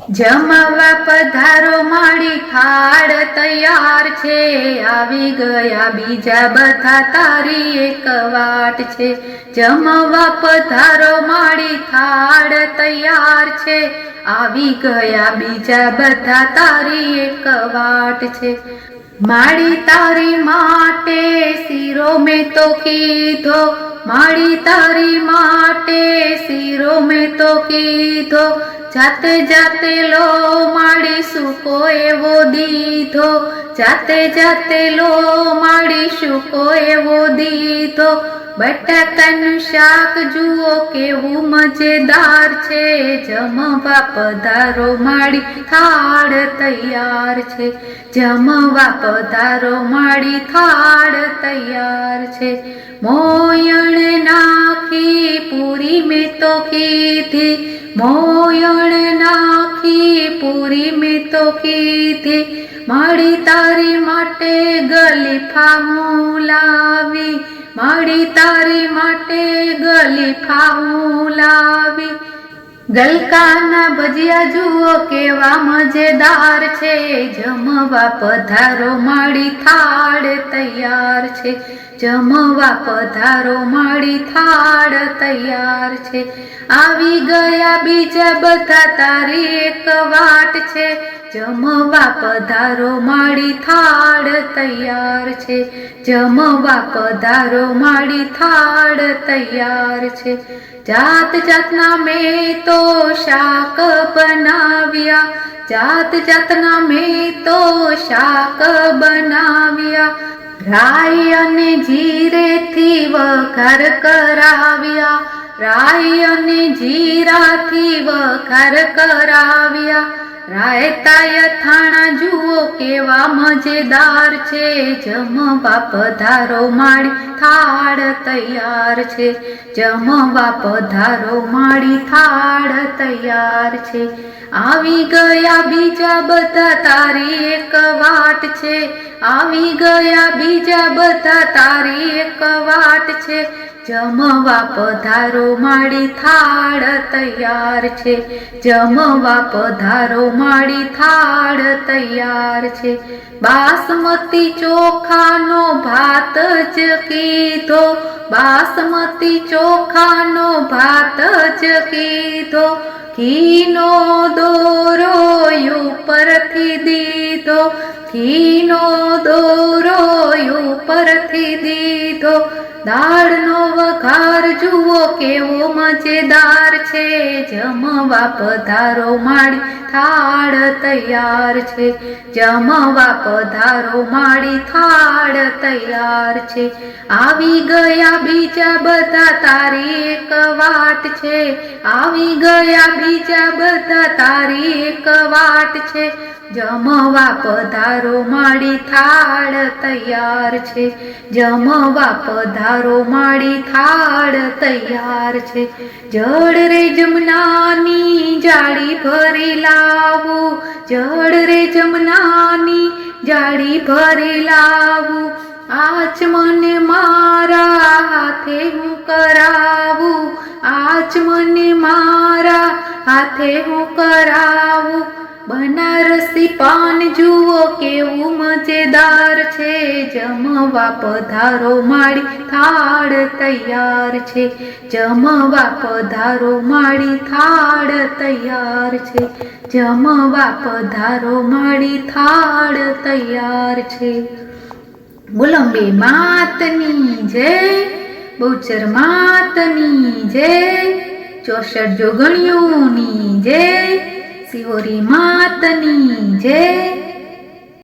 જમવા પધારો માડી થાળ તૈયાર છે, આવી ગયા બીજા બધા તારી એક વાટ છે। જમવા પધારો માડી થાળ તૈયાર છે, આવી ગયા બીજા બધા તારી એક વાટ છે। માડી તારી માટે શીરો મેં તો કીધો, માડી તારી માટે શીરો મેં તો કીધો, જાતે જાતે લો માડી સૂકો એવો દીધો, જાતે જાતે લો માડી સૂકો એવો દીધો। બટાકાનું શાક જુઓ કેવું મજેદાર છે, જમવા પધારો માડી થાળ તૈયાર છે, જમવા પધારો માડી થાળ તૈયાર છે। મોયણ નાખી પૂરી મેં તો કીધી, મોયણ નાખી પૂરી મેં તો કીધી, માડી તારી માટે ગલીફા હું લાવી, માડી તારી માટે ગલીફા હું લાવી। ગલકાના ભજીયા જુઓ કેવા મજેદાર છે, જમવા પધારો માડી થાળ તૈયાર છે, જમવા પધારો માડી થાળ તૈયાર છે। આવી ગયા બીજા બધા તારી એક વાટ છે, જમવા પધારો માડી થાળ તૈયાર છે, જમવા પધારો માડી થાળ તૈયાર છે। જાત જાતના મેં તો શાક બનાવ્યા, જાત જાતના મેં તો શાક બનાવ્યા, રાઈ અને જીરેથી વઘાર કરાવ્યા, રાઈ અને જીરાથી વઘાર કરાવ્યા। રાયતા અથાણા જુઓ કેવા મજેદાર છે, જમવા પધારો માડી થાળ તૈયાર છે, જમવા પધારો માડી થાળ તૈયાર છે। આવી ગયા બીજા બધા તારી એક વાટ છે, આવી ગયા બીજા બધા તારી એક વાટ છે, જમવા પધારો માડી થાળ તૈયાર છે, જમવા પધારો માડી થાળ તૈયાર છે। બાસમતી ચોખાનો ભાત જ કીધો, બાસમતી ચોખાનો ભાત જ કીધો, ઘીનો દોરો ઉપરથી દીધો, ઘીનો દોરો ઉપરથી દીધો। દાળનો વઘાર જુઓ કેવો મજેદાર છે, જમવા પધારો માડી થાળ તૈયાર છે, જમવા પધારો માડી થાળ તૈયાર છે। આવી ગયા બીજા બધા તારી એક વાટ છે, આવી ગયા બીજા બધા તારી એક વાટ છે, જમવા પધારો માડી થાળ તૈયાર છે, જમવા પધારો માડી થાળ તૈયાર છે। જળ રે જમનાની જાળી ભરી લાવું, જળ રે જમનાની જાળી ભરી લાવું, આચમને મારા હાથે હું કરાવું, આચમને મારા હાથે હું કરાવું। બનારસી પાન જુઓ કેવું મજેદાર છે, જમવા પધારો માડી થાળ તૈયાર છે, જમવા પધારો માડી થાળ તૈયાર છે, જમવા પધારો માડી થાળ તૈયાર છે। બોલો અંબે માતની જય, બહુચર માતની જય, 64 જોગણીઓની જય, શિહોરી માતની જય।